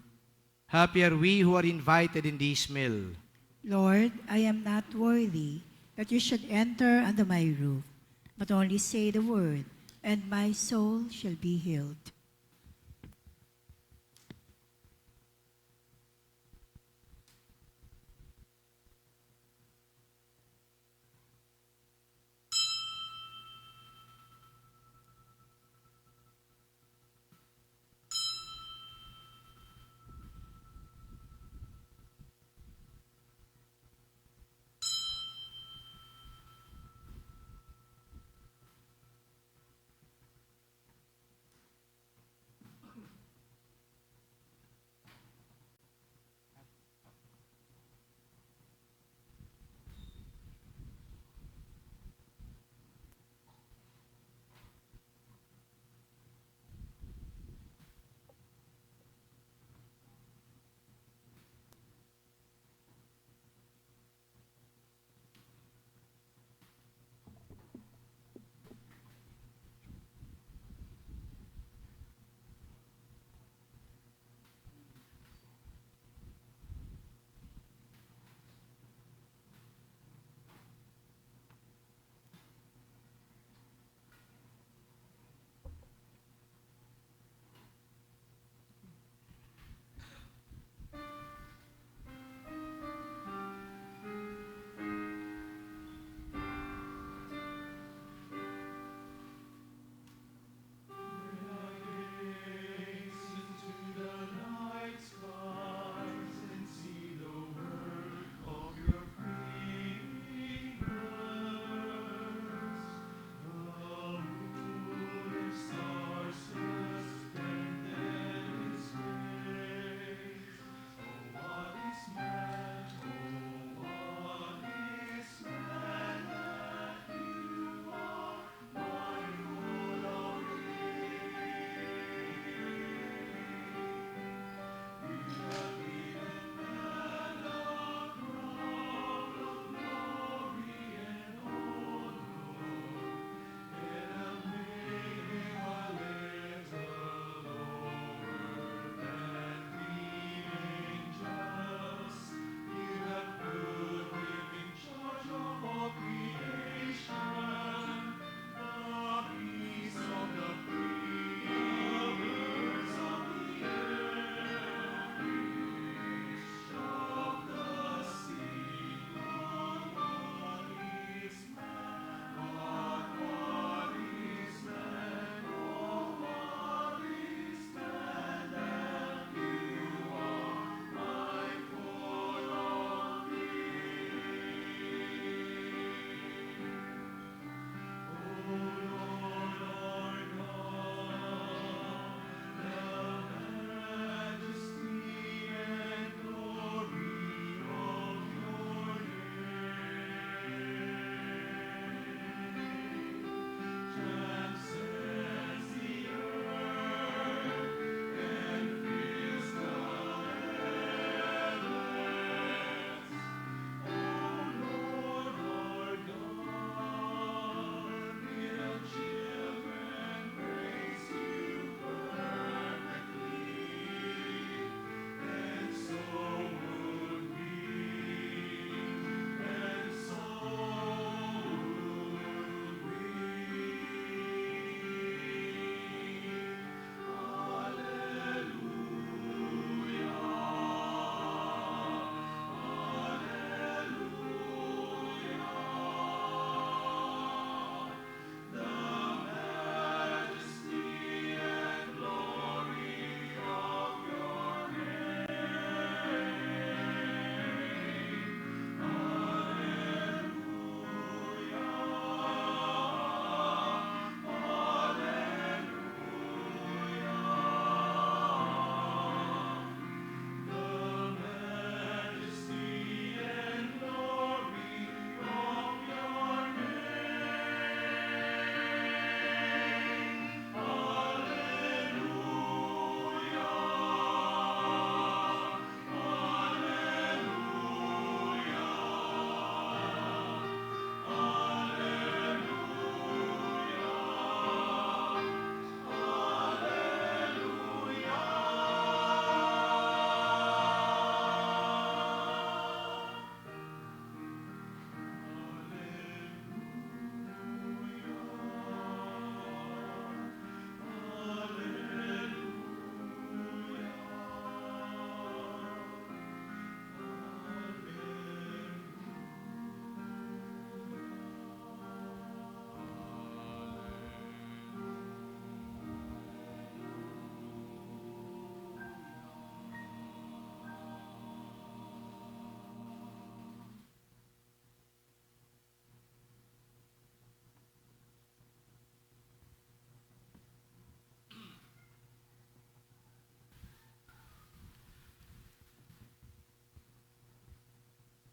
Happy are we who are invited in this meal. Lord, I am not worthy that you should enter under my roof, but only say the word, and my soul shall be healed.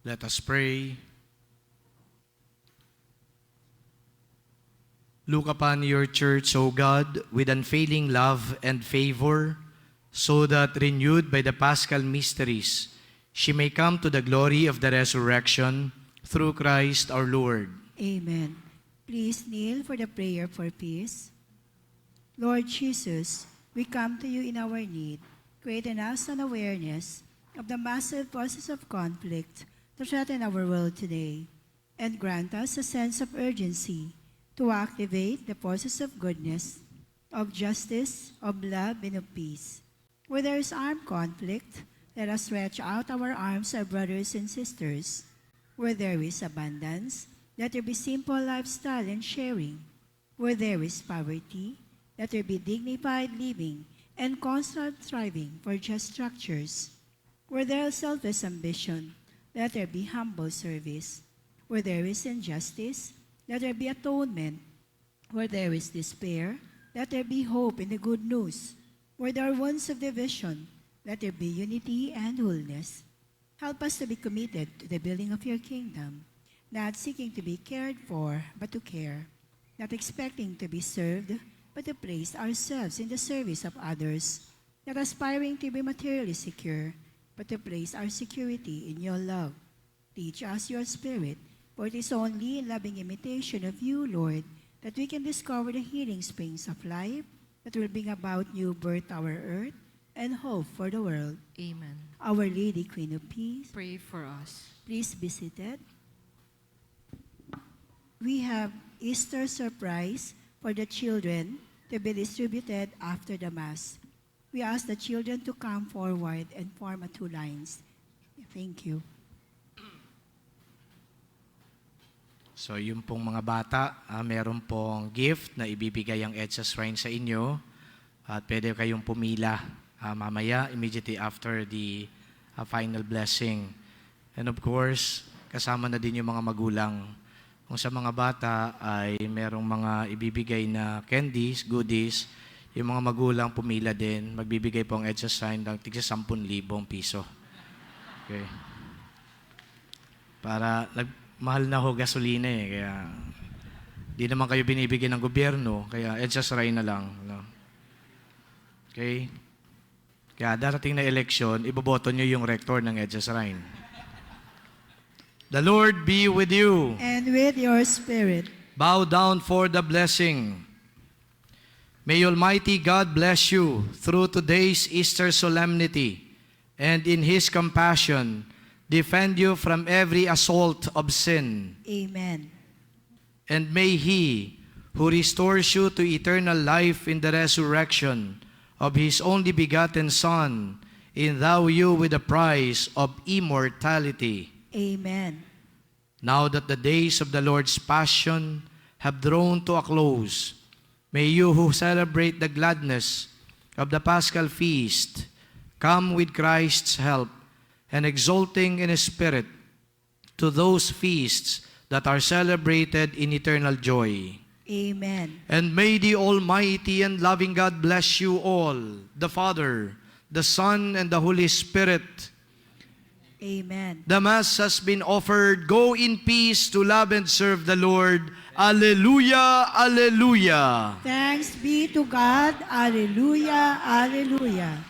Let us pray. Look upon your church, O God, with unfailing love and favor, so that, renewed by the Paschal mysteries, she may come to the glory of the resurrection through Christ our Lord. Amen. Please kneel for the prayer for peace. Lord Jesus, we come to you in our need. Create in us an awareness of the massive forces of conflict that threaten our world today, and grant us a sense of urgency to activate the forces of goodness, of justice, of love, and of peace. Where there is armed conflict, let us stretch out our arms, our brothers and sisters. Where there is abundance, let there be simple lifestyle and sharing. Where there is poverty, let there be dignified living and constant striving for just structures. Where there is selfish ambition, let there be humble service. Where there is injustice, let there be atonement. Where there is despair, let there be hope in the good news. Where there are wounds of division, let there be unity and wholeness. Help us to be committed to the building of your kingdom, not seeking to be cared for, but to care, not expecting to be served, but to place ourselves in the service of others, not aspiring to be materially secure, but to place our security in your love. Teach us your spirit, for it is only in loving imitation of you, Lord, that we can discover the healing springs of life that will bring about new birth to our earth and hope for the world. Amen. Our Lady, Queen of Peace, Pray for us. please be seated. We have Easter surprise for the children to be distributed after the Mass. We ask the children to come forward and form a 2 lines. Thank you. So yung pong mga bata, meron pong gift na ibibigay ang EDSA Shrine sa inyo at pwede kayong pumila mamaya, immediately after the final blessing. And of course, kasama na din yung mga magulang. Kung sa mga bata ay merong mga ibibigay na candies, goodies, yung mga magulang pumila din, magbibigay po ang EDSA Shrine ng tigsa 10,000 piso. Okay. Para mahal na ho gasolina kaya di naman kayo binibigyan ng gobyerno, kaya EDSA Shrine na lang. No? Okay? Kaya darating na eleksyon, iboboto nyo yung rector ng EDSA Shrine. The Lord be with you. And with your spirit. Bow down for the blessing. May Almighty God bless you through today's Easter solemnity, and in His compassion, defend you from every assault of sin. Amen. And may He, who restores you to eternal life in the resurrection of His only begotten Son, endow you with the prize of immortality. Amen. Now that the days of the Lord's Passion have drawn to a close, may you who celebrate the gladness of the Paschal feast come with Christ's help and exulting in His Spirit to those feasts that are celebrated in eternal joy. Amen. And may the Almighty and loving God bless you all, the Father, the Son, and the Holy Spirit. Amen. The Mass has been offered. Go in peace to love and serve the Lord. Alleluia, alleluia. Thanks be to God. Alleluia, alleluia.